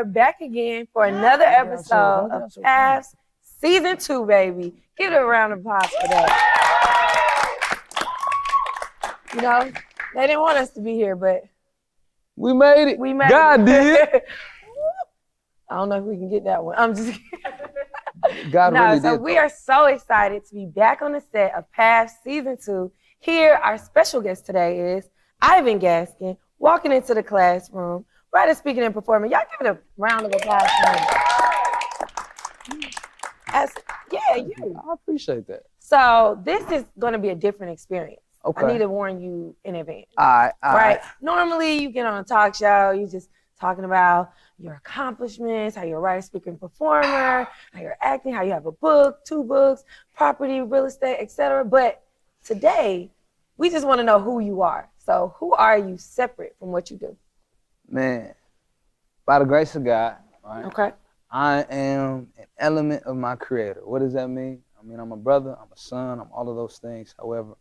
are back again for another episode of Paths Season 2, baby. Give it a round of applause for that. You know, they didn't want us to be here, but we made it. God did. I don't know if we can get that one. I'm just kidding. God really did. So we are so excited to be back on the set of Paths Season 2. Here, our special guest today is Ivan Gaskin, walking into the classroom, writer, speaking, and performing. Y'all give it a round of applause for him. You. I appreciate that. So this is going to be a different experience. Okay. I need to warn you in advance. All right. Normally, you get on a talk show, you just talking about your accomplishments, how you're a writer, speaker, and performer, how you're acting, how you have a book, 2 books, property, real estate, etc. But today, we just want to know who you are. So who are you separate from what you do? Man, by the grace of God, right? Okay. I am an element of my creator. What does that mean? I mean, I'm a brother, I'm a son, I'm all of those things. However,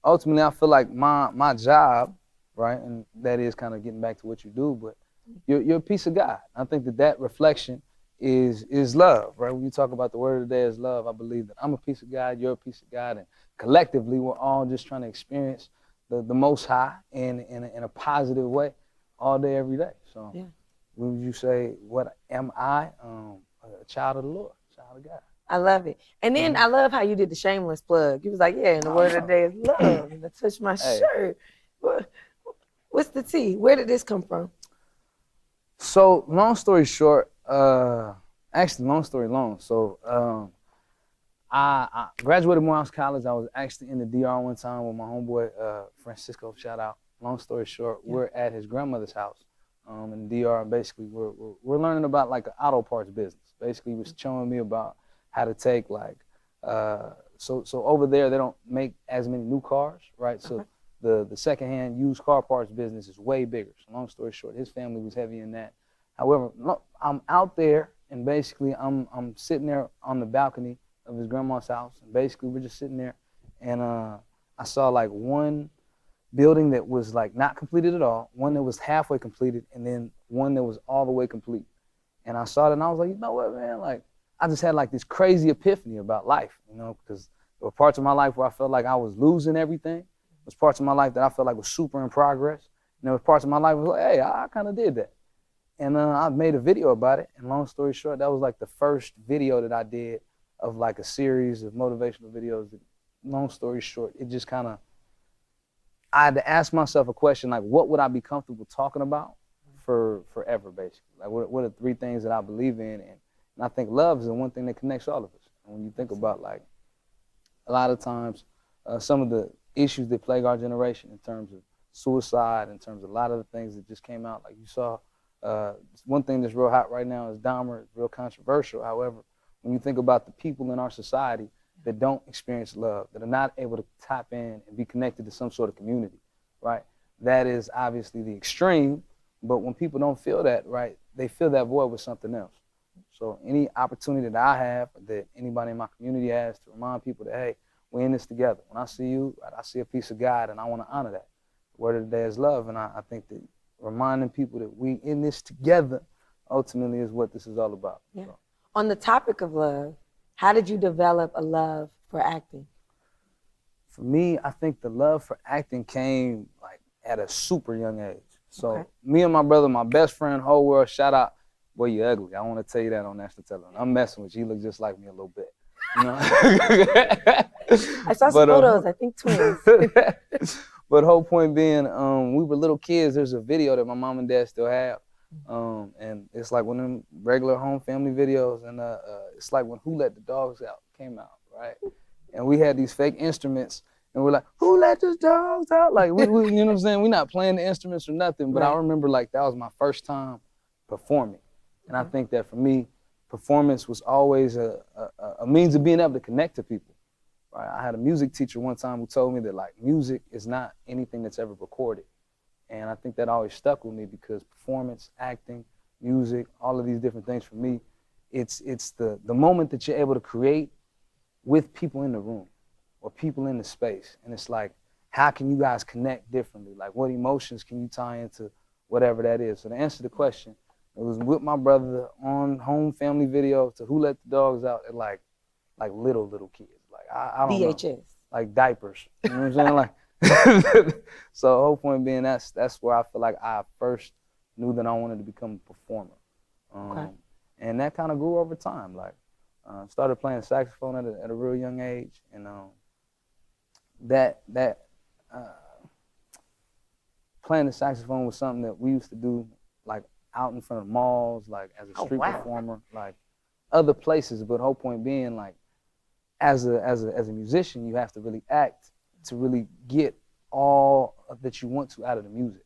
ultimately, I feel like my job, right, and that is kind of getting back to what you do, but you're a piece of God. I think that reflection is love, right? When you talk about the word of the day is love, I believe that I'm a piece of God, you're a piece of God, and collectively, we're all just trying to experience the Most High in a positive way all day, every day. So when you say, what am I? A child of the Lord, child of God. I love it. And then I love how you did the shameless plug. You was like, and the word of the day is love. And I touched my shirt. What's the tea? Where did this come from? So, long story short, actually, long story long. So, I graduated Morehouse College. I was actually in the DR one time with my homeboy, Francisco, shout out. Long story short, we're at his grandmother's house in the DR. And basically, we're learning about like an auto parts business. Basically, he was showing me about how to take like, so over there, they don't make as many new cars, right? So the secondhand used car parts business is way bigger. So long story short, his family was heavy in that. However, I'm out there and basically I'm sitting there on the balcony of his grandma's house. And basically we're just sitting there and I saw like one building that was like not completed at all, one that was halfway completed, and then one that was all the way complete. And I saw it and I was like, you know what, man, like I just had like this crazy epiphany about life, you know, because there were parts of my life where I felt like I was losing everything. There was parts of my life that I felt like was super in progress. And there was parts of my life where like, hey, I kind of did that. And I made a video about it. And long story short, that was like the first video that I did of like a series of motivational videos. Long story short, it just kind of, I had to ask myself a question like, what would I be comfortable talking about for forever, basically? Like, what are 3 things that I believe in? And I think love is the one thing that connects all of us. And when you think about like, a lot of times, some of the issues that plague our generation in terms of suicide, in terms of a lot of the things that just came out, like you saw, one thing that's real hot right now is Dahmer. It's real controversial. However, when you think about the people in our society that don't experience love, that are not able to tap in and be connected to some sort of community, right? That is obviously the extreme, but when people don't feel that, right, they fill that void with something else. So any opportunity that I have, that anybody in my community has to remind people that, hey, we're in this together. When I see you, I see a piece of God, and I want to honor that. The word of the day is love, and I think that reminding people that we in this together ultimately is what this is all about. Yeah. So. On the topic of love, how did you develop a love for acting? For me, I think the love for acting came like at a super young age. So me and my brother, my best friend, whole world, shout out, boy, you ugly. I want to tell you that on national television. I'm messing with you. You look just like me a little bit. You know? I saw some photos, I think twins. But whole point being, we were little kids. There's a video that my mom and dad still have. And it's like one of them regular home family videos. And it's like when Who Let the Dogs Out came out, right? And we had these fake instruments. And we're like, who let the dogs out? Like, we you know what I'm saying? We're not playing the instruments or nothing. But I remember like that was my first time performing. And I think that for me, performance was always a means of being able to connect to people. Right? I had a music teacher one time who told me that like music is not anything that's ever recorded. And I think that always stuck with me because performance, acting, music, all of these different things for me, it's the moment that you're able to create with people in the room or people in the space. And it's like, how can you guys connect differently? Like what emotions can you tie into whatever that is? So to answer the question, It was with my brother on home family video to Who Let the Dogs Out at like little kids. Like I don't know. VHS. Like diapers. You know what I'm saying? Like so whole point being that's where I feel like I first knew that I wanted to become a performer. Okay. And that kind of grew over time. Like started playing saxophone at a real young age, and playing the saxophone was something that we used to do like out in front of malls, like as a street performer, like other places. But whole point being, like as a musician, you have to really act to really get all that you want to out of the music.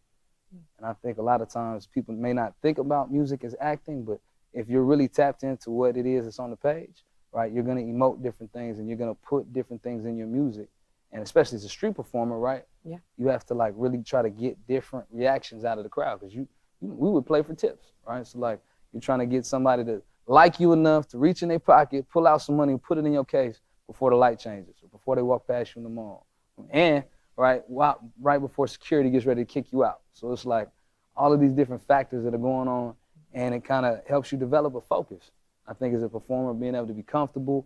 And I think a lot of times people may not think about music as acting, but if you're really tapped into what it is that's on the page, right, you're gonna emote different things and you're gonna put different things in your music. And especially as a street performer, right? Yeah. You have to like really try to get different reactions out of the crowd, because we would play for tips, right? So like you're trying to get somebody to like you enough to reach in their pocket, pull out some money and put it in your case before the light changes or before they walk past you in the mall. And right before security gets ready to kick you out. So it's like all of these different factors that are going on, and it kind of helps you develop a focus. I think as a performer, being able to be comfortable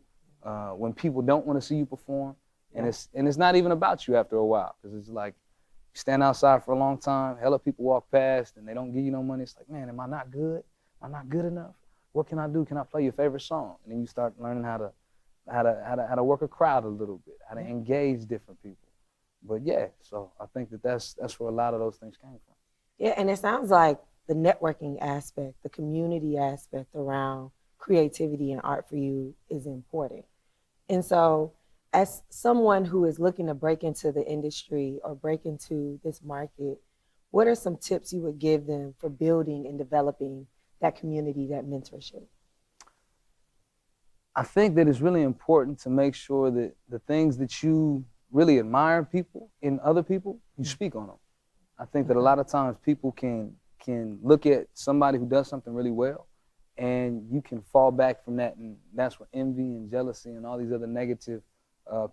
when people don't want to see you perform, and it's not even about you after a while, because it's like you stand outside for a long time, hella people walk past and they don't give you no money. It's like, man, am I not good? Am I not good enough? What can I do? Can I play your favorite song? And then you start learning how to work a crowd a little bit, how to engage different people. But yeah, so I think that's where a lot of those things came from. Yeah, and it sounds like the networking aspect, the community aspect around creativity and art for you is important. And so as someone who is looking to break into the industry or break into this market, what are some tips you would give them for building and developing that community, that mentorship? I think that it's really important to make sure that the things that you really admire in other people, you speak on them. I think that a lot of times people can look at somebody who does something really well, and you can fall back from that, and that's where envy and jealousy and all these other negative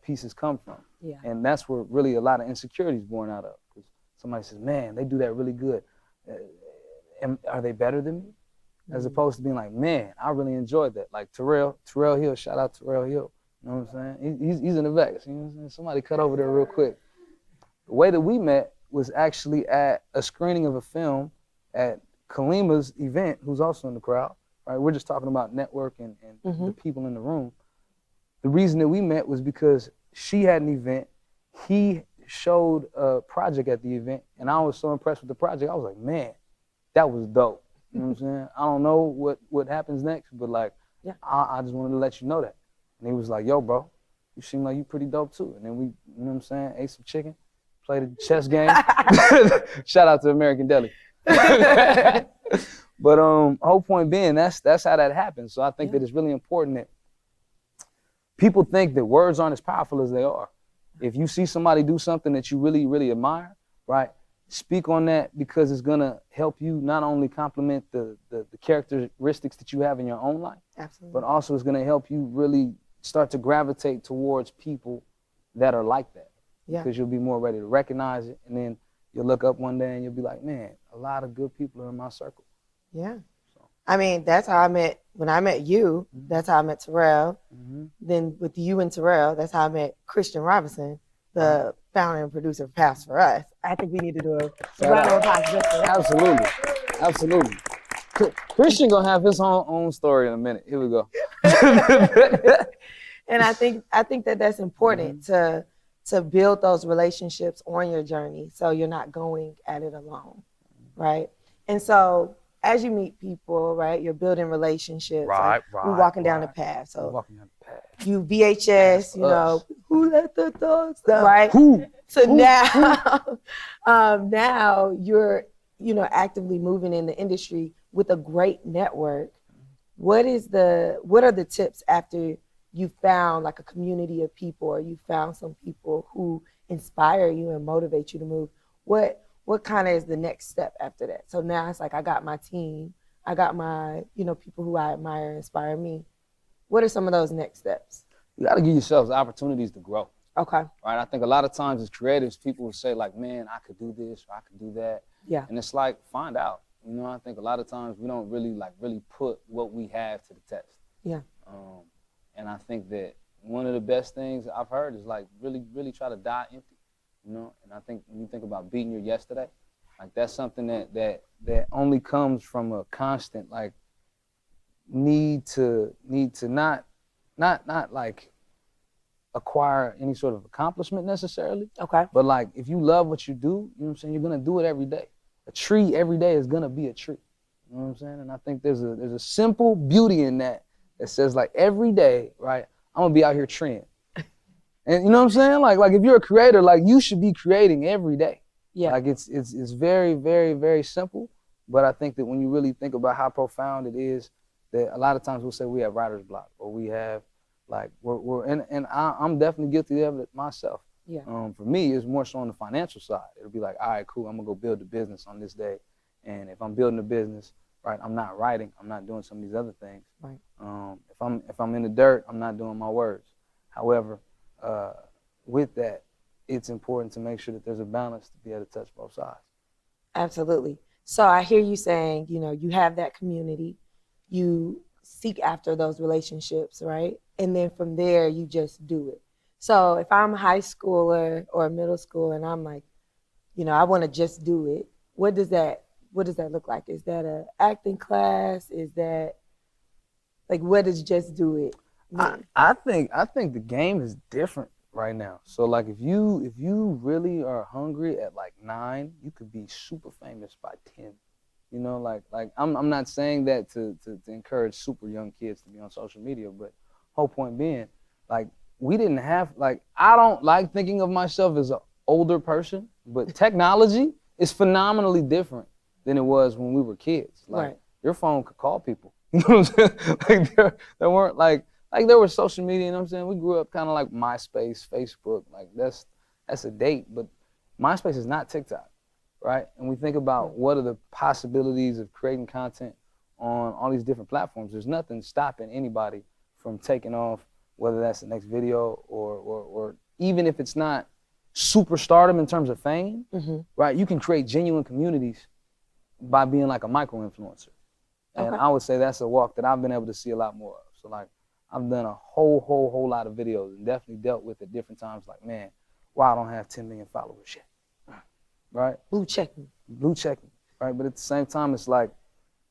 pieces come from. Yeah. And that's where really a lot of insecurity is born out of, because somebody says, man, they do that really good. Are they better than me? As opposed to being like, man, I really enjoyed that. Like Terrell Hill, shout out Terrell Hill. You know what I'm saying? He's in the Vegas. You know what I'm saying? Somebody cut over there real quick. The way that we met was actually at a screening of a film at Kalima's event, who's also in the crowd. Right? We're just talking about network and the people in the room. The reason that we met was because she had an event. He showed a project at the event, and I was so impressed with the project. I was like, man, that was dope. You know what I'm saying? I don't know what happens next, but like, I just wanted to let you know that. And he was like, yo, bro, you seem like you pretty dope too. And then we, you know what I'm saying, ate some chicken, played a chess game. Shout out to American Deli. But whole point being, that's how that happens. So I think that it's really important that people think that words aren't as powerful as they are. If you see somebody do something that you really, really admire, right, speak on that, because it's gonna help you not only complement the characteristics that you have in your own life, but also it's gonna help you really start to gravitate towards people that are like that. Because you'll be more ready to recognize it, and then you'll look up one day and you'll be like, man, a lot of good people are in my circle. Yeah. I mean, that's how I met, when I met you, that's how I met Terrell. Then with you and Terrell, that's how I met Christian Robinson, the founder and producer of Pass For Us. I think we need to do a round of applause just for that. Absolutely. Christian gonna have his own story in a minute. Here we go. And I think that that's important to build those relationships on your journey, so you're not going at it alone, right? And so as you meet people, right, you're building relationships. You're walking down the path. So you VHS, you know, who let the dogs out, right? So now, now you're, you know, actively moving in the industry with a great network. What are the tips after you found like a community of people, or you found some people who inspire you and motivate you to move? What kind of is the next step after that? So now it's like, I got my team, I got my, you know, people who I admire, inspire me. What are some of those next steps? You got to give yourselves opportunities to grow. Okay. Right. I think a lot of times as creatives, people will say like, man, I could do this or I could do that. Yeah. And it's like, find out. You know, I think a lot of times we don't really put what we have to the test. Yeah. And I think that one of the best things I've heard is like really try to die empty. You know, and I think when you think about beating your yesterday, like that's something that only comes from a constant like need to not like acquire any sort of accomplishment necessarily. Okay. But like if you love what you do, you know what I'm saying, you're gonna do it every day. A tree every day is gonna be a tree. You know what I'm saying? And I think there's a simple beauty in that says like every day, right, I'm gonna be out here treeing. And you know what I'm saying? Like if you're a creator, like you should be creating every day. Yeah. Like it's very, very, very simple. But I think that when you really think about how profound it is, that a lot of times we'll say we have writer's block or we have like I'm definitely guilty of it myself. Yeah. For me, it's more so on the financial side. It'll be like, all right, cool, I'm gonna go build a business on this day. And if I'm building a business, right, I'm not writing, I'm not doing some of these other things. Right. If I'm in the dirt, I'm not doing my words. However, with that, it's important to make sure that there's a balance to be able to touch both sides. Absolutely. So I hear you saying, you know, you have that community, you seek after those relationships, right? And then from there, you just do it. So if I'm a high schooler or a middle schooler and I'm like, you know, I want to just do it, what does that look like? Is that an acting class? Is that like, what does just do it mean? I think the game is different right now. So like if you really are hungry at like 9, you could be super famous by 10. You know, like I'm not saying that to encourage super young kids to be on social media, but whole point being, like we didn't have, like, I don't like thinking of myself as an older person, but technology is phenomenally different than it was when we were kids. Like Right. your phone could call people. You know what I'm saying? Like there weren't like there was social media, you know what I'm saying? We grew up kind of like MySpace, Facebook, like that's a date, but MySpace is not TikTok, right? And we think about what are the possibilities of creating content on all these different platforms. There's nothing stopping anybody from taking off, whether that's the next video or even if it's not superstardom in terms of fame, right? You can create genuine communities by being like a micro-influencer. And I would say that's a walk that I've been able to see a lot more of. So like, I've done a whole lot of videos and definitely dealt with at different times like, man, why I don't have 10 million followers yet, right? Blue check me, right? But at the same time, it's like,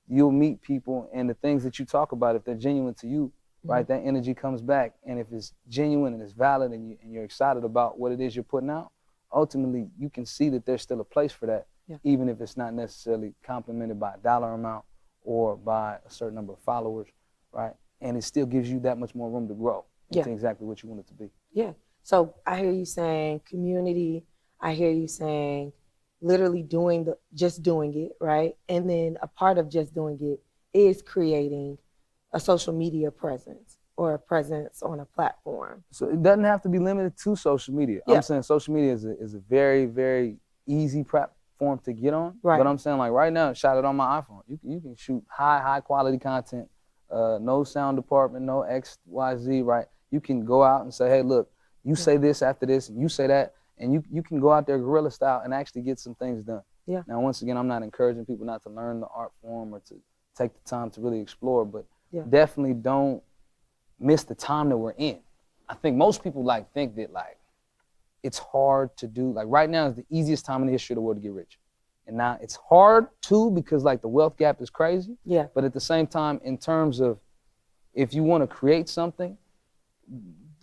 you'll meet people and the things that you talk about, if they're genuine to you, right, that energy comes back. And if it's genuine and it's valid and you're excited about what it is you're putting out, ultimately you can see that there's still a place for that, even if it's not necessarily complimented by a dollar amount or by a certain number of followers, right? And it still gives you that much more room to grow into exactly what you want it to be. Yeah. So I hear you saying community. I hear you saying literally just doing it, right? And then a part of just doing it is creating a social media presence or a presence on a platform. So it doesn't have to be limited to social media. I'm saying social media is a very, very easy platform to get on. Right. But I'm saying like right now, shot it on my iPhone. You can shoot high quality content, no sound department, no XYZ, right? You can go out and say, hey, look, you say this after this, and you say that, and you can go out there guerrilla style and actually get some things done. Yeah. Now, once again, I'm not encouraging people not to learn the art form or to take the time to really explore, but definitely don't miss the time that we're in. I think most people like think that like it's hard to do. Like right now is the easiest time in the history of the world to get rich. And now it's hard too because like the wealth gap is crazy. Yeah. But at the same time, in terms of if you want to create something,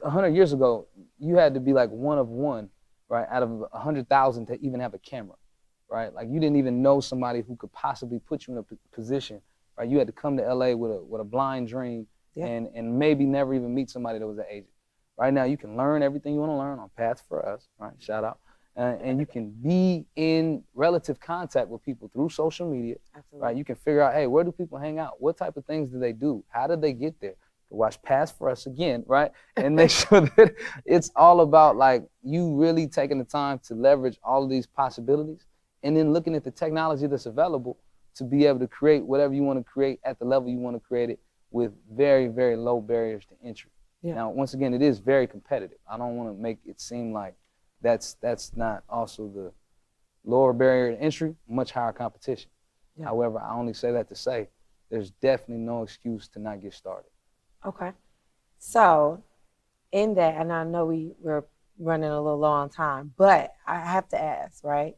100 years ago, you had to be like one of one, right, out of 100,000 to even have a camera, right? Like you didn't even know somebody who could possibly put you in a position, right? You had to come to LA with a blind dream and maybe never even meet somebody that was an agent. Right now, you can learn everything you want to learn on Paths for Us, right? Shout out. And you can be in relative contact with people through social media, right? You can figure out, hey, where do people hang out? What type of things do they do? How did they get there? Watch Paths for Us again, right? And make sure that it's all about like you really taking the time to leverage all of these possibilities and then looking at the technology that's available to be able to create whatever you want to create at the level you want to create it with very, very low barriers to entry. Yeah. Now, once again, it is very competitive. I don't want to make it seem like that's not also the lower barrier to entry, much higher competition. Yeah. However, I only say that to say there's definitely no excuse to not get started. Okay. So in that, and I know we're running a little low on time, but I have to ask, right?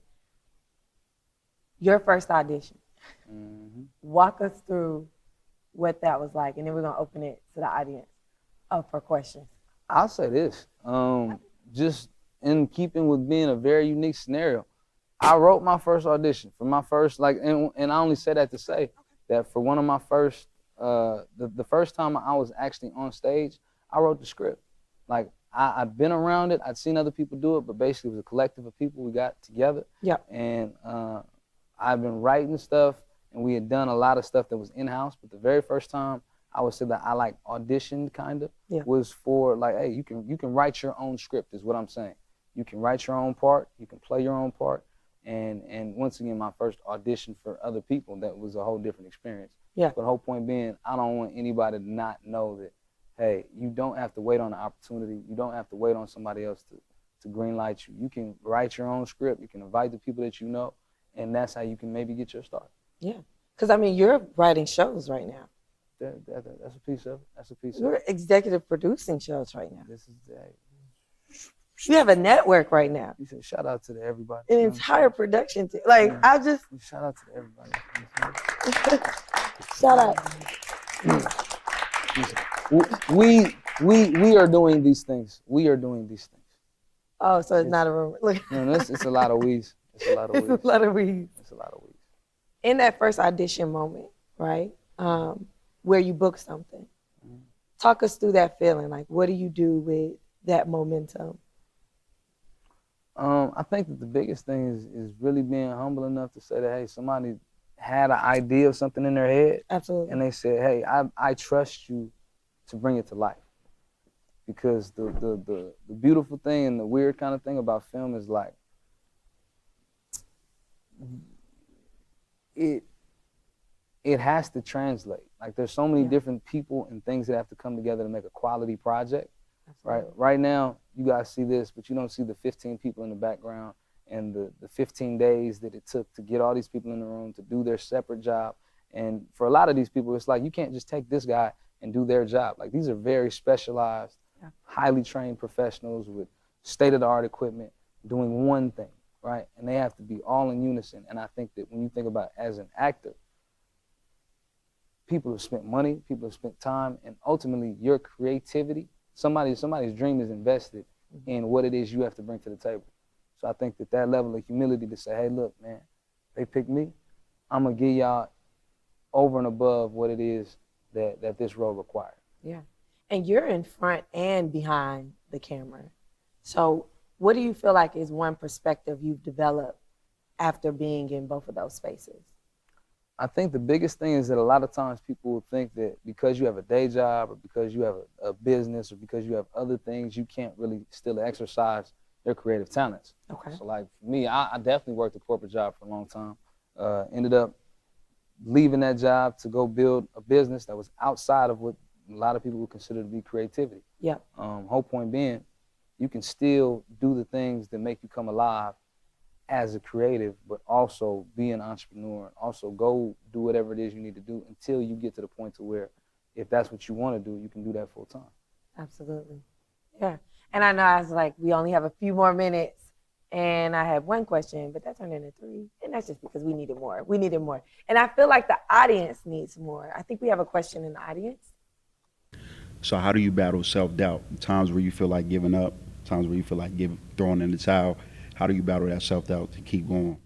Your first audition. Mm-hmm. Walk us through what that was like, and then we're gonna open it to the audience up for questions. I'll say this, just in keeping with being a very unique scenario, I wrote my first audition for my first, and I only say that to say that for one of my first, the first time I was actually on stage, I wrote the script. Like, I'd been around it, I'd seen other people do it, but basically it was a collective of people we got together. Yeah. And I've been writing stuff, and we had done a lot of stuff that was in-house, but the very first time I would say that I auditioned kind of was for hey, you can write your own script is what I'm saying. You can write your own part, you can play your own part, and once again, my first audition for other people, that was a whole different experience. Yeah. But the whole point being, I don't want anybody to not know that, hey, you don't have to wait on an opportunity. You don't have to wait on somebody else to greenlight you. You can write your own script. You can invite the people that you know, and that's how you can maybe get your start. Yeah. Because, I mean, you're writing shows right now. That's a piece of it. That's a piece of it. You're executive producing shows right now. This is You have a network right now. You said shout out to the everybody. An entire production team. Like, Yeah. I just Shout out to the everybody. shout out. We are doing these things. We are doing these things. Oh, so it's not a rumor. Look, No, it's a lot of weeds. It's a lot of weeds. it's a lot of weeds. It's a lot of weeds. In that first audition moment, right, where you book something, talk us through that feeling. Like, what do you do with that momentum? I think that the biggest thing is really being humble enough to say that, hey, somebody had an idea of something in their head. Absolutely. And they said, hey, I trust you to bring it to life. Because the beautiful thing and the weird kind of thing about film is it has to translate. Like, there's so many different people and things that have to come together to make a quality project. Right. Right now, you guys see this, but you don't see the 15 people in the background and the 15 days that it took to get all these people in the room to do their separate job. And for a lot of these people, it's like you can't just take this guy and do their job. Like, these are very specialized, highly trained professionals with state-of-the-art equipment doing one thing, right? And they have to be all in unison. And I think that when you think about it as an actor, people have spent money, people have spent time, and ultimately your creativity, somebody's dream is invested in what it is you have to bring to the table. So I think that level of humility to say, hey, look, man, they picked me. I'm going to give y'all over and above what it is that this role requires. Yeah. And you're in front and behind the camera. So what do you feel like is one perspective you've developed after being in both of those spaces? I think the biggest thing is that a lot of times people will think that because you have a day job or because you have a business or because you have other things, you can't really still exercise their creative talents. Okay. So like for me, I definitely worked a corporate job for a long time. Ended up leaving that job to go build a business that was outside of what a lot of people would consider to be creativity. Yeah. Whole point being, you can still do the things that make you come alive as a creative, but also be an entrepreneur, also go do whatever it is you need to do until you get to the point to where if that's what you want to do, you can do that full time. Absolutely. Yeah. And I know I was like, we only have a few more minutes and I had one question, but that turned into 3. And that's just because we needed more. We needed more. And I feel like the audience needs more. I think we have a question in the audience. So how do you battle self-doubt? Times where you feel like giving up, times where you feel like throwing in the towel. How do you battle that self-doubt to keep going?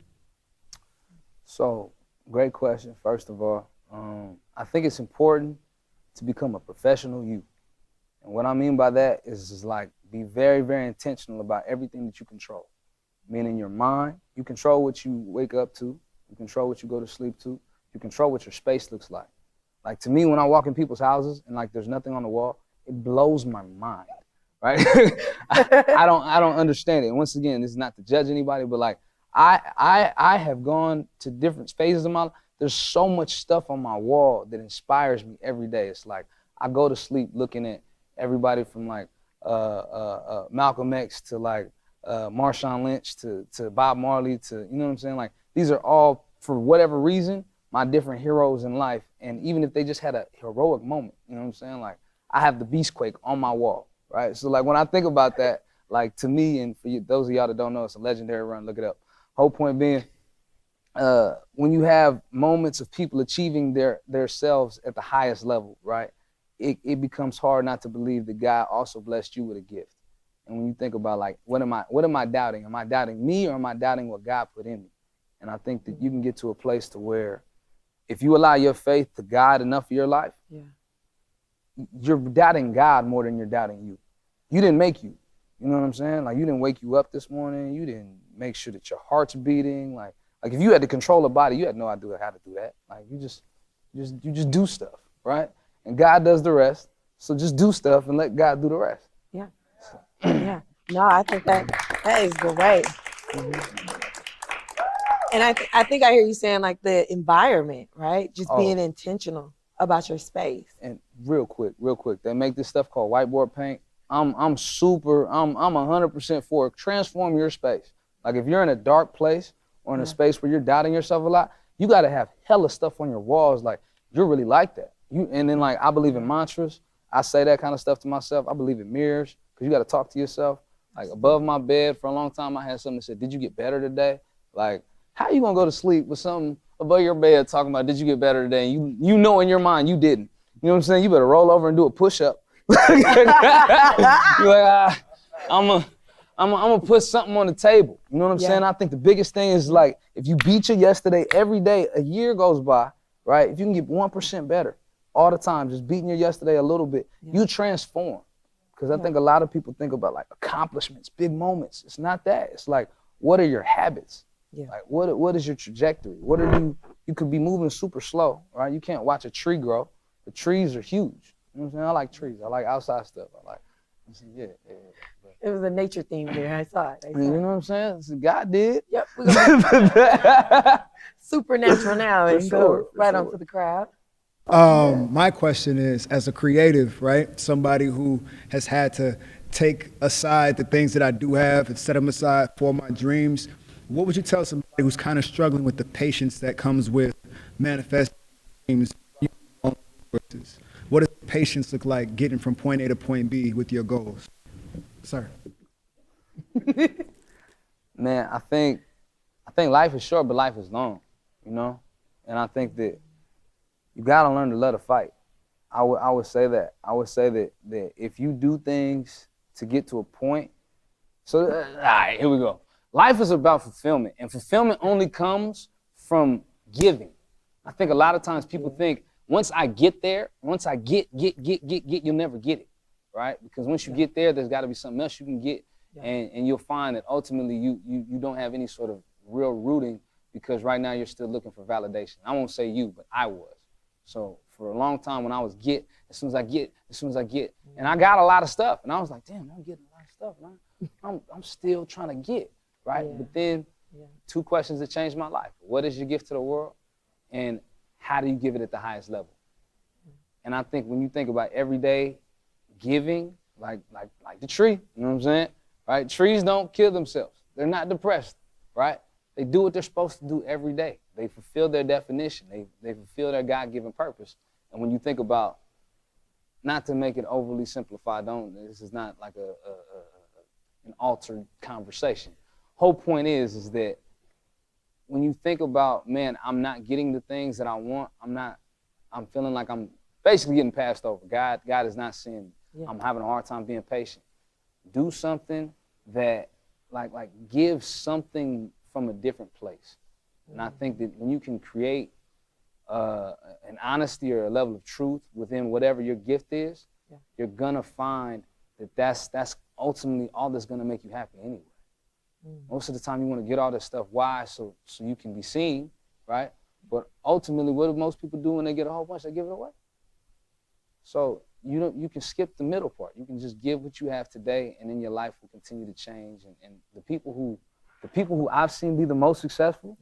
So, great question, first of all. I think it's important to become a professional you. And what I mean by that is like be very, very intentional about everything that you control. Meaning your mind, you control what you wake up to, you control what you go to sleep to, you control what your space looks like. Like to me, when I walk in people's houses and like there's nothing on the wall, it blows my mind. Right? I don't understand it. And once again, this is not to judge anybody, but like I have gone to different phases of my life. There's so much stuff on my wall that inspires me every day. It's like I go to sleep looking at everybody from like Malcolm X to like Marshawn Lynch to Bob Marley to, you know what I'm saying? Like these are all, for whatever reason, my different heroes in life, and even if they just had a heroic moment, you know what I'm saying? Like, I have the Beastquake on my wall, right? So like when I think about that, like to me, and for you, those of y'all that don't know, it's a legendary run, look it up. Whole point being, when you have moments of people achieving their selves at the highest level, right? It becomes hard not to believe that God also blessed you with a gift. And when you think about like, what am I doubting? Am I doubting me, or am I doubting what God put in me? And I think that you can get to a place to where if you allow your faith to guide enough of your life, you're doubting God more than you're doubting you. You didn't make you. You know what I'm saying? Like, you didn't wake you up this morning. You didn't make sure that your heart's beating. Like if you had to control a body, you had no idea how to do that. Like you just do stuff, right? And God does the rest. So just do stuff and let God do the rest. Yeah. Yeah. No, I think that is great. And I think I hear you saying like the environment, right? Just being intentional about your space. And real quick, they make this stuff called whiteboard paint. I'm 100% for it. Transform your space. Like if you're in a dark place or in a space where you're doubting yourself a lot, you got to have hella stuff on your walls. Like you're really like that. And then like I believe in mantras. I say that kind of stuff to myself. I believe in mirrors because you got to talk to yourself. Like above my bed for a long time, I had something that said, "Did you get better today?" Like, how you gonna go to sleep with something above your bed talking about, "Did you get better today?" And you know in your mind you didn't. You know what I'm saying? You better roll over and do a push-up. You're like, I'm gonna put something on the table. You know what I'm saying? I think the biggest thing is like, if you beat your yesterday every day, a year goes by, right? If you can get 1% better all the time, just beating your yesterday a little bit, you transform. Because I think a lot of people think about like accomplishments, big moments. It's not that. It's like, what are your habits? Like, what is your trajectory? What are you could be moving super slow, right? You can't watch a tree grow. The trees are huge. You know what I'm saying? I like trees. I like outside stuff. It was a nature theme there. I saw it. You know what I'm saying? So God did. Yep. We're gonna supernatural now and go right onto the crowd. My question is, as a creative, right? Somebody who has had to take aside the things that I do have and set them aside for my dreams, what would you tell somebody who's kind of struggling with the patience that comes with manifesting dreams? What does patience look like getting from point A to point B with your goals? Sir. Man, I think life is short, but life is long, you know? And I think that you gotta learn to love to fight. I would say that. I would say that if you do things to get to a point, so all right, here we go. Life is about fulfillment, and fulfillment only comes from giving. I think a lot of times people think, once I get there, once I get, you'll never get it, right? Because once you get there, there's gotta be something else you can get, and you'll find that ultimately you don't have any sort of real rooting, because right now you're still looking for validation. I won't say you, but I was. So for a long time when I was as soon as I get, and I got a lot of stuff, and I was like, damn, I'm getting a lot of stuff, man. I'm still trying to get, right? But then two questions that changed my life. What is your gift to the world? And how do you give it at the highest level? And I think when you think about everyday giving, like the tree, you know what I'm saying? Right? Trees don't kill themselves. They're not depressed, right? They do what they're supposed to do every day. They fulfill their definition. They fulfill their God-given purpose. And when you think about, not to make it overly simplified, this is not like an altered conversation. Whole point is that when you think about, man, I'm not getting the things that I want, I'm feeling like I'm basically getting passed over. God is not seeing me. I'm having a hard time being patient. Do something that, like give something from a different place. And I think that when you can create an honesty or a level of truth within whatever your gift is, you're gonna find that that's ultimately all that's gonna make you happy anyway. Most of the time you wanna get all this stuff. Why? So you can be seen, right? But ultimately, what do most people do when they get a whole bunch? They give it away. So you can skip the middle part. You can just give what you have today, and then your life will continue to change. And the people who I've seen be the most successful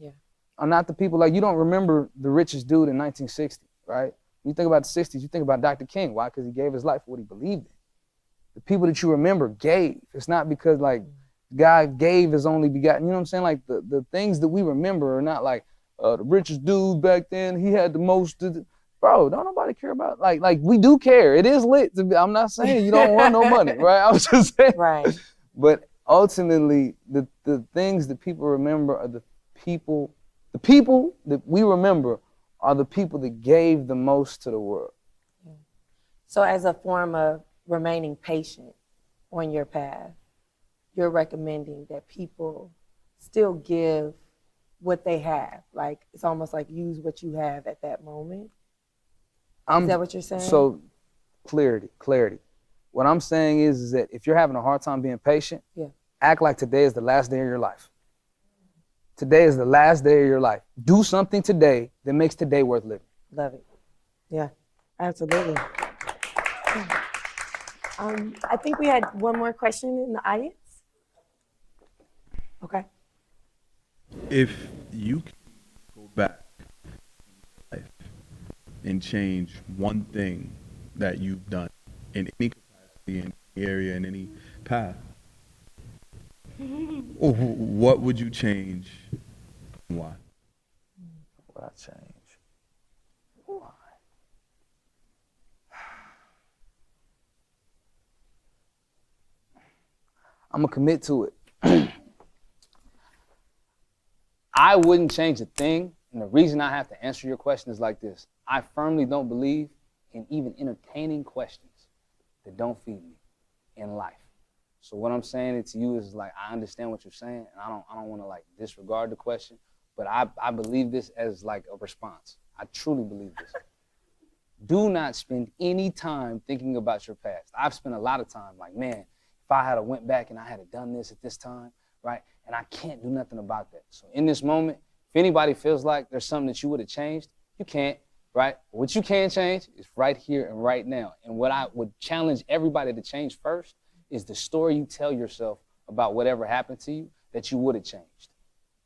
are not the people, like, you don't remember the richest dude in 1960, right? When you think about the 60s, you think about Dr. King. Why? Because he gave his life for what he believed in. The people that you remember gave. It's not because, like, God gave his only begotten. You know what I'm saying? Like, the things that we remember are not like, the richest dude back then, he had the most. Bro, don't nobody care about like we do care. It is lit. I'm not saying you don't want no money, right? I was just saying. Right. But ultimately, the things that people remember are the people that we remember are the people that gave the most to the world. So as a form of remaining patient on your path, you're recommending that people still give what they have. Like, it's almost like use what you have at that moment. Is that what you're saying? So clarity. What I'm saying is that if you're having a hard time being patient, act like today is the last day of your life. Today is the last day of your life. Do something today that makes today worth living. Love it. Yeah, absolutely. I think we had one more question in the audience. Okay. If you could go back in life and change one thing that you've done in any capacity, in any area, in any path, what would you change and why? What I change? Why? I'm gonna commit to it. I wouldn't change a thing, and the reason I have to answer your question is like this. I firmly don't believe in even entertaining questions that don't feed me in life. So what I'm saying to you is like, I understand what you're saying, and I don't want to like disregard the question, but I believe this as like a response. I truly believe this. Do not spend any time thinking about your past. I've spent a lot of time like, man, if I had went back and I had done this at this time, right? And I can't do nothing about that. So in this moment, if anybody feels like there's something that you would have changed, you can't, right? What you can change is right here and right now. And what I would challenge everybody to change first is the story you tell yourself about whatever happened to you that you would have changed.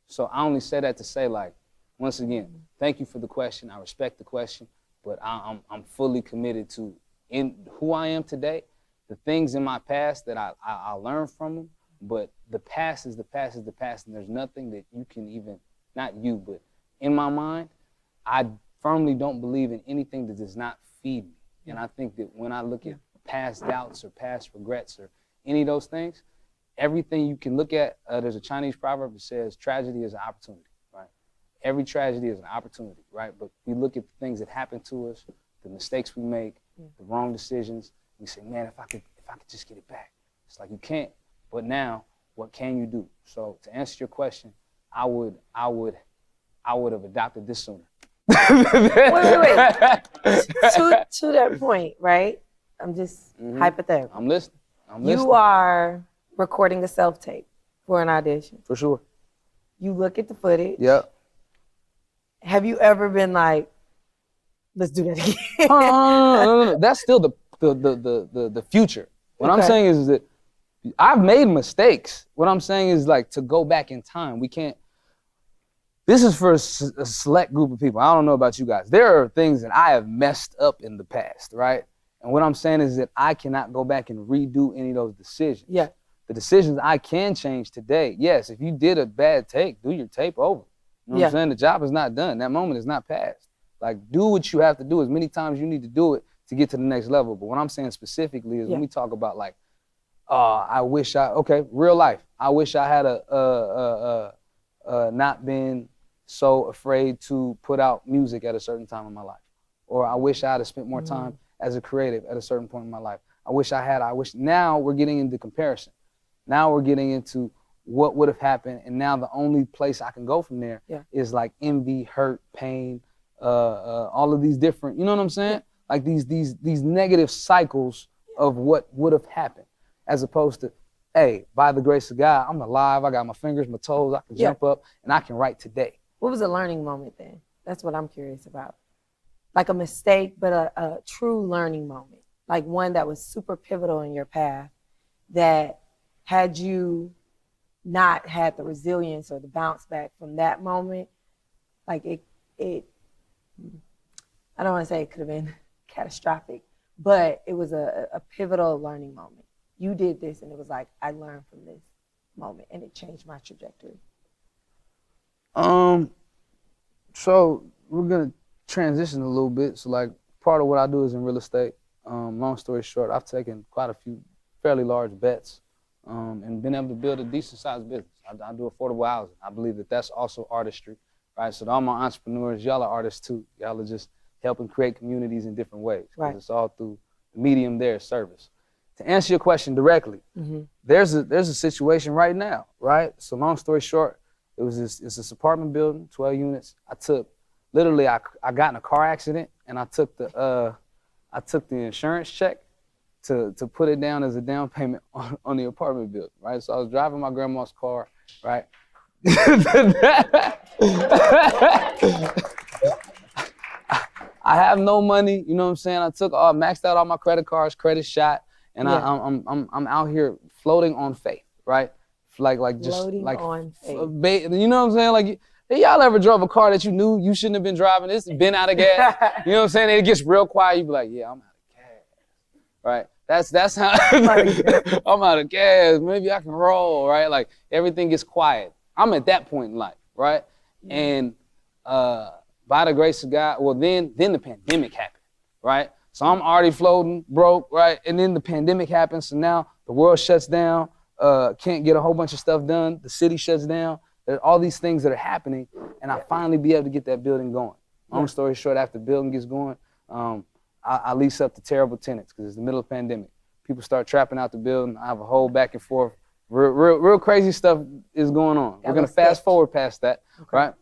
So I only say that to say, like, once again, thank you for the question. I respect the question, but I'm fully committed to in who I am today, the things in my past that I learned from them, but the past is the past is the past, and there's nothing that you can even, not you, but in my mind, I firmly don't believe in anything that does not feed me. And I think that when I look at past doubts or past regrets or any of those things, everything you can look at, there's a Chinese proverb that says tragedy is an opportunity, right? Every tragedy is an opportunity, right? But we look at the things that happen to us, the mistakes we make, the wrong decisions. We say, man, if I could just get it back. It's like you can't. But now, what can you do? So to answer your question, I would have adopted this sooner. Wait. To that point, right? I'm just hypothetical. I'm listening. You are recording a self-tape for an audition. For sure. You look at the footage. Yep. Have you ever been like, let's do that again? No. That's still the future. What I'm saying is that I've made mistakes. What I'm saying is like to go back in time. We can't. This is for a select group of people. I don't know about you guys. There are things that I have messed up in the past, right? And what I'm saying is that I cannot go back and redo any of those decisions. Yeah. The decisions I can change today. Yes, if you did a bad take, do your tape over. You know what I'm saying? The job is not done. That moment is not past. Like, do what you have to do as many times you need to do it to get to the next level. But what I'm saying specifically is when we talk about like, real life. I wish I had not been so afraid to put out music at a certain time in my life. Or I wish I had spent more time as a creative at a certain point in my life. Now we're getting into comparison. Now we're getting into what would have happened, and now the only place I can go from there is like envy, hurt, pain, all of these different, you know what I'm saying? Like these negative cycles of what would have happened, as opposed to, hey, by the grace of God, I'm alive, I got my fingers, my toes, I can jump up, and I can write today. What was a learning moment then? That's what I'm curious about. Like a mistake, but a true learning moment. Like one that was super pivotal in your path that had you not had the resilience or the bounce back from that moment, like it I don't want to say it could have been catastrophic, but it was a pivotal learning moment. You did this and it was like, I learned from this moment and it changed my trajectory. So we're gonna transition a little bit. So like part of what I do is in real estate. Long story short, I've taken quite a few fairly large bets and been able to build a decent sized business. I do affordable housing. I believe that that's also artistry, right? So to all my entrepreneurs, y'all are artists too. Y'all are just helping create communities in different ways. Right. It's all through the medium there, service. To answer your question directly, there's a situation right now, right? So long story short, it's this apartment building, 12 units. I got in a car accident and I took the insurance check to put it down as a down payment on the apartment building, right? So I was driving my grandma's car, right? I have no money, you know what I'm saying? I maxed out all my credit cards, credit shot, and I'm out here floating on faith, right? Like just Floating like on faith. You know what I'm saying? Like, hey, y'all ever drove a car that you knew you shouldn't have been driving? It's been out of gas. You know what I'm saying? And it gets real quiet. You be like, yeah, I'm out of gas, right? That's how I'm out of gas. Maybe I can roll, right? Like everything gets quiet. I'm at that point in life, right? And by the grace of God, well, then the pandemic happened, right? So I'm already floating, broke, right? And then the pandemic happens, so now the world shuts down, can't get a whole bunch of stuff done. The city shuts down. There's all these things that are happening, and I finally be able to get that building going. Long story short, after the building gets going, I lease up to terrible tenants because it's the middle of the pandemic. People start trapping out the building. I have a whole back and forth. Real crazy stuff is going on. We're going to fast forward past that, right?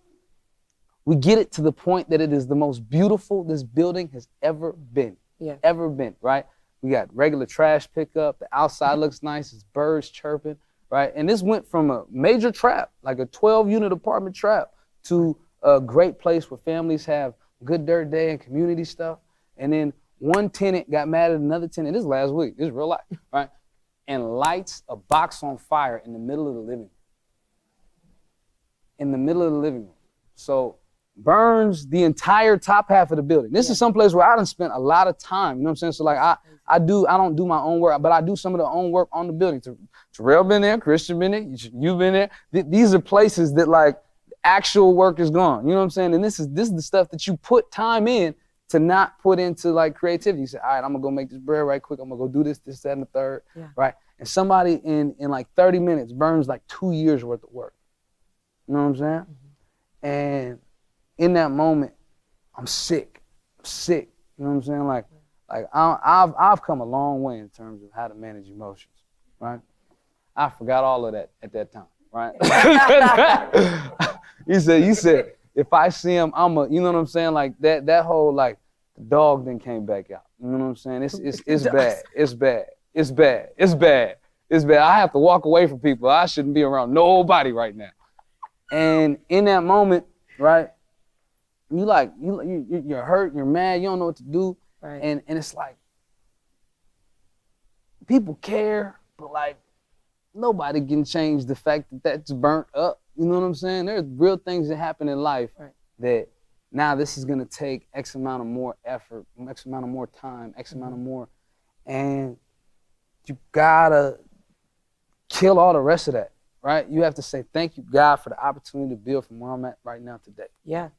We get it to the point that it is the most beautiful this building has ever been. Ever been, right? We got regular trash pickup. The outside looks nice. It's birds chirping, right? And this went from a major trap, like a 12-unit apartment trap, to a great place where families have good dirt day and community stuff. And then one tenant got mad at another tenant. This is last week. This is real life, right? And lights a box on fire in the middle of the living room. In the middle of the living room. So burns the entire top half of the building. This is someplace where I done spent a lot of time, you know what I'm saying? So like I don't do my own work, but I do some of the own work on the building. Terrell been there, Christian been there, you've been there. These are places that like actual work is gone, you know what I'm saying? And this is the stuff that you put time in to not put into like creativity. You say, all right, I'm gonna go make this bread right quick. I'm gonna go do this, that, and the third, right? And somebody in like 30 minutes burns like 2 years worth of work. You know what I'm saying? And in that moment, I'm sick. You know what I'm saying? Like I've come a long way in terms of how to manage emotions, right? I forgot all of that at that time, right? You said, if I see him, you know what I'm saying? Like that whole like the dog then came back out. You know what I'm saying? It's bad. I have to walk away from people. I shouldn't be around nobody right now. And in that moment, right? You're hurt, you're mad, you don't know what to do. Right. And it's like, people care, but like, nobody can change the fact that that's burnt up. You know what I'm saying? There's real things that happen in life that now this is gonna take X amount of more effort, X amount of more time, X amount of more, and you gotta kill all the rest of that, right? You have to say, thank you, God, for the opportunity to build from where I'm at right now today. Yeah.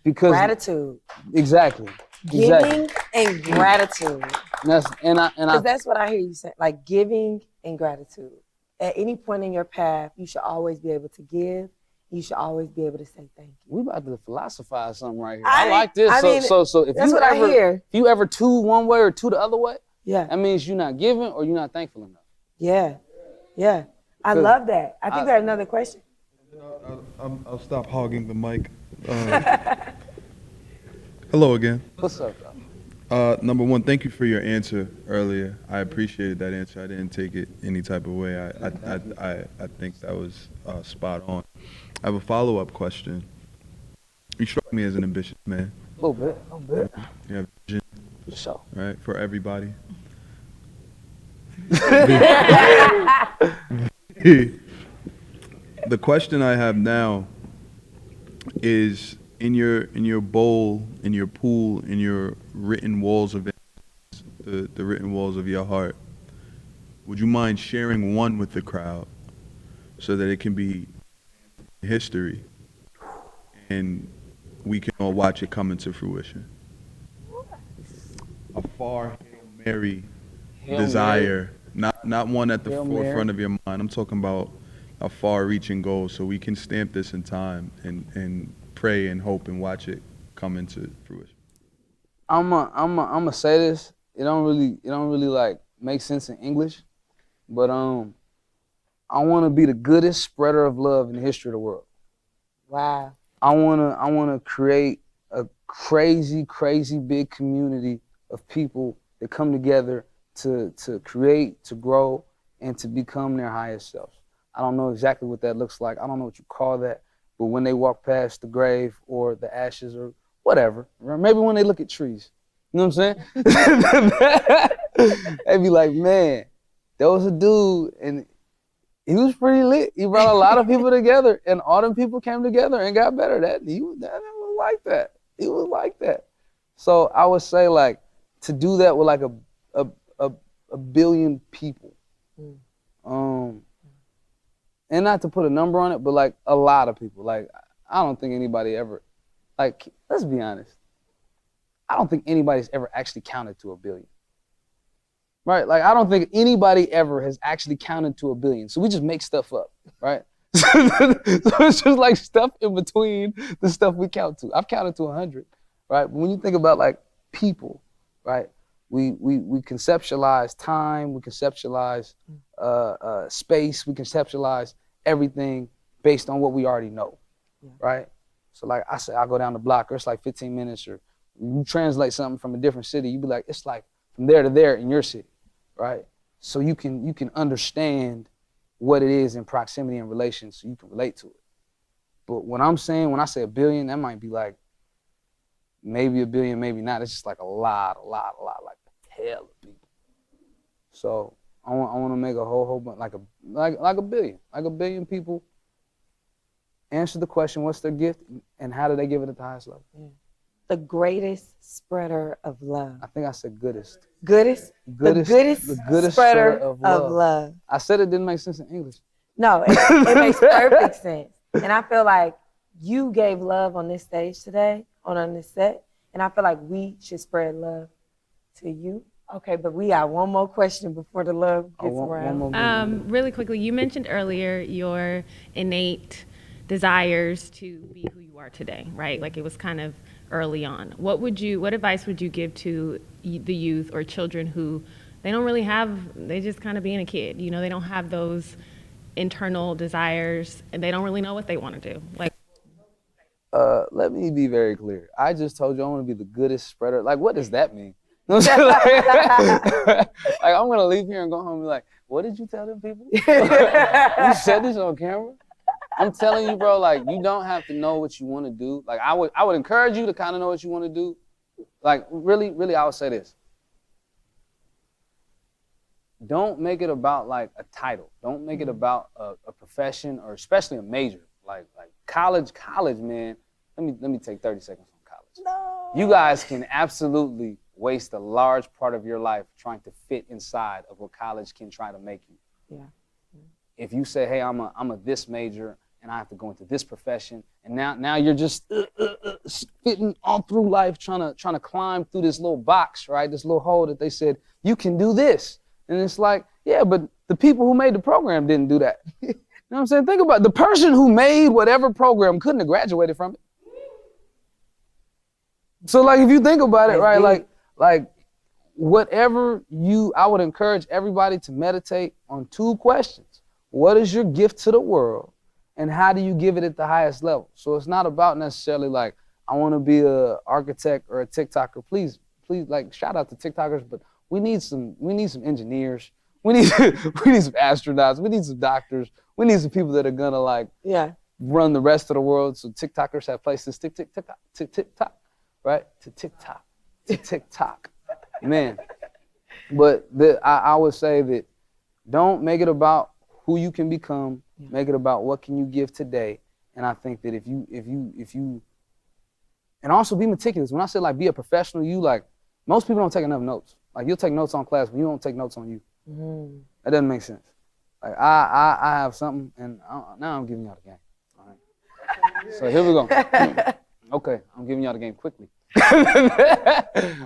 Because gratitude. Exactly. Giving and gratitude. Because that's what I hear you say, like giving and gratitude. At any point in your path, you should always be able to give. You should always be able to say thank you. We about to philosophize something right here. I like this. So if that's what I hear. If you ever two one way or two the other way, that means you're not giving or you're not thankful enough. Yeah. I love that. I think we had another question. I'll stop hogging the mic. Hello again. What's up, though? Number one, thank you for your answer earlier. I appreciated that answer. I didn't take it any type of way. I think that was spot on. I have a follow-up question. You struck me as an ambitious man. A little bit. You have vision, For sure. right, for everybody. The question I have now is in your bowl, in your pool, in your written walls of the written walls of your heart, would you mind sharing one with the crowd so that it can be history and we can all watch it come into fruition? A far Hail Mary desire, not one at the Hail forefront Mary. of your mind. I'm talking about a far-reaching goal, so we can stamp this in time and pray and hope and watch it come into fruition. I'ma say this. It don't really like make sense in English, but I want to be the goodest spreader of love in the history of the world. Wow. I wanna create a crazy big community of people that come together to create, to grow, and to become their highest selves. I don't know exactly what that looks like. I don't know what you call that, but when they walk past the grave or the ashes or whatever, or maybe when they look at trees, you know what I'm saying? They be like, man, there was a dude and he was pretty lit. He brought a lot of people together, and all them people came together and got better. That was like that. He was like that. So I would say like to do that with like a billion people. And not to put a number on it, but like a lot of people. Like I don't think anybody ever, like, let's be honest. I don't think anybody's ever actually counted to 1 billion. Right? Like I don't think anybody ever has actually counted to 1 billion. So we just make stuff up, right? So it's just like stuff in between the stuff we count to. I've counted to 100, right? But when you think about like people, right? We conceptualize time, we conceptualize space, we conceptualize everything based on what we already know, right? So like I say, I go down the block, or it's like 15 minutes, or you translate something from a different city, you be like, it's like from there to there in your city, right? So you can understand what it is in proximity and relation, so you can relate to it. But when I say 1 billion, that might be like maybe 1 billion, maybe not. It's just like a lot, like a hell of people. So I want to make a whole bunch, like a billion, like 1 billion people answer the question, what's their gift, and how do they give it at the highest level? Yeah. The greatest spreader of love. I think I said goodest. Goodest? The goodest spreader of love. I said it didn't make sense in English. No, it makes perfect sense. And I feel like you gave love on this stage today, on this set, and I feel like we should spread love to you. Okay, but we got one more question before the love gets around. Really quickly, you mentioned earlier your innate desires to be who you are today, right? Like it was kind of early on. What advice would you give to the youth or children who they don't really they just kind of being a kid, you know, they don't have those internal desires and they don't really know what they want to do? Like, let me be very clear. I just told you I want to be the goodest spreader. Like, what does that mean? You know what I'm saying? Like, I'm going to leave here and go home and be like, what did you tell them people? You said this on camera? I'm telling you, bro, like, you don't have to know what you want to do. Like, I would encourage you to kind of know what you want to do. Like, really, I would say this. Don't make it about, like, a title. Don't make it about a profession or especially a major. Like college, man. Let me take 30 seconds on college. No. You guys can absolutely waste a large part of your life trying to fit inside of what college can try to make you. Yeah. If you say, hey, I'm a this major and I have to go into this profession, and now you're just fitting all through life trying to climb through this little box, right? This little hole that they said, you can do this. And it's like, yeah, but the people who made the program didn't do that. You know what I'm saying? Think about it. The person who made whatever program couldn't have graduated from it. So like, if you think about it, right, like whatever I would encourage everybody to meditate on 2 questions. What is your gift to the world? And how do you give it at the highest level? So it's not about necessarily like, I want to be an architect or a TikToker. Please, like, shout out to TikTokers, but we need some engineers. We need some astronauts. We need some doctors. We need some people that are gonna like run the rest of the world. So TikTokers have places TikTok, right? To TikTok, man. But I would say that don't make it about who you can become. Make it about what can you give today. And I think that if you, and also be meticulous. When I say like be a professional, most people don't take enough notes. Like you'll take notes on class, but you don't take notes on you. Mm-hmm. That doesn't make sense. Like I have something, and now I'm giving y'all the game. All right. So here we go. Okay, I'm giving y'all the game quickly.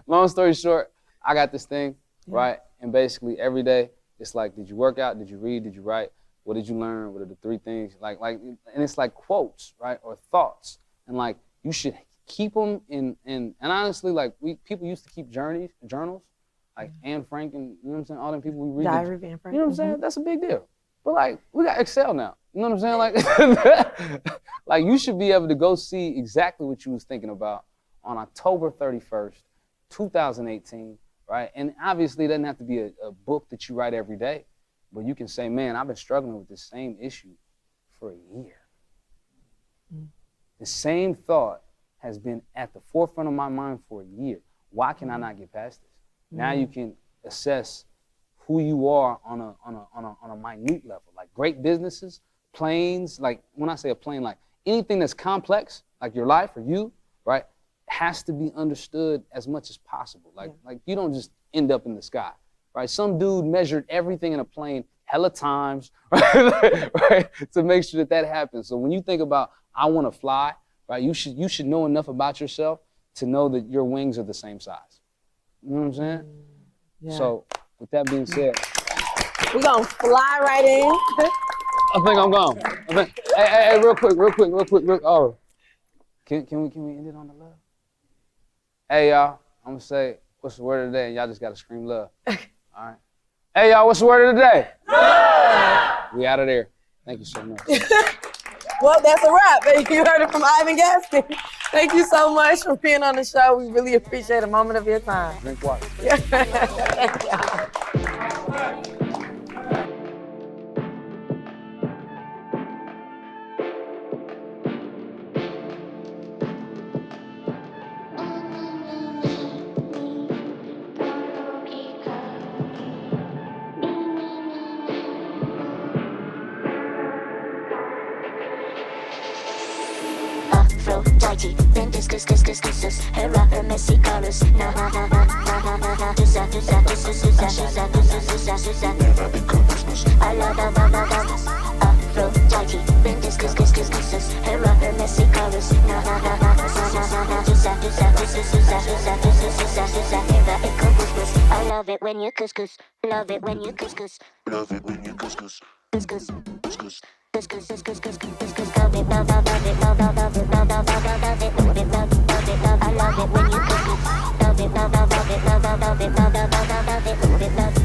Long story short, I got this thing, right? And basically every day, it's like, did you work out? Did you read? Did you write? What did you learn? What are the 3 things? And it's like quotes, right? Or thoughts. And like, you should keep them and honestly, like people used to keep journals, like Anne Frank and, you know what I'm saying? All them people we read. Diary of Anne Frank. You know what I'm saying? That's a big deal. But like, we got Excel now. You know what I'm saying? Like, like you should be able to go see exactly what you was thinking about on October 31st, 2018, right? And obviously it doesn't have to be a book that you write every day, but you can say, man, I've been struggling with this same issue for a year. The same thought has been at the forefront of my mind for a year. Why can I not get past this? Now you can assess who you are on a minute level. Like great businesses, planes, like when I say a plane, like anything that's complex, like your life or you, right, has to be understood as much as possible. Like you don't just end up in the sky, right? Some dude measured everything in a plane hella times, right, right, to make sure that happens. So when you think about, I want to fly, right, you should know enough about yourself to know that your wings are the same size. You know what I'm saying? Yeah. So with that being said, We're going to fly right in. I think I'm gone. Hey, real quick. Oh, can we end it on the love? Hey, y'all, I'm going to say, what's the word of the day? And y'all just got to scream love. All right. Hey, y'all, what's the word of the day? Love! We out of there. Thank you so much. Well, that's a wrap. You heard it from Ivan Gaskin. Thank you so much for being on the show. We really appreciate a moment of your time. Drink water. Thank y'all. Afro-Tighty, then this, her rapper, messy colors, never become business. I love Afro-Tighty, then this, her rapper, messy colors, never become business. I love it when you couscous, love it when you couscous, love it when you couscous, couscous. Love it, love it when you cook it. Love it, love it.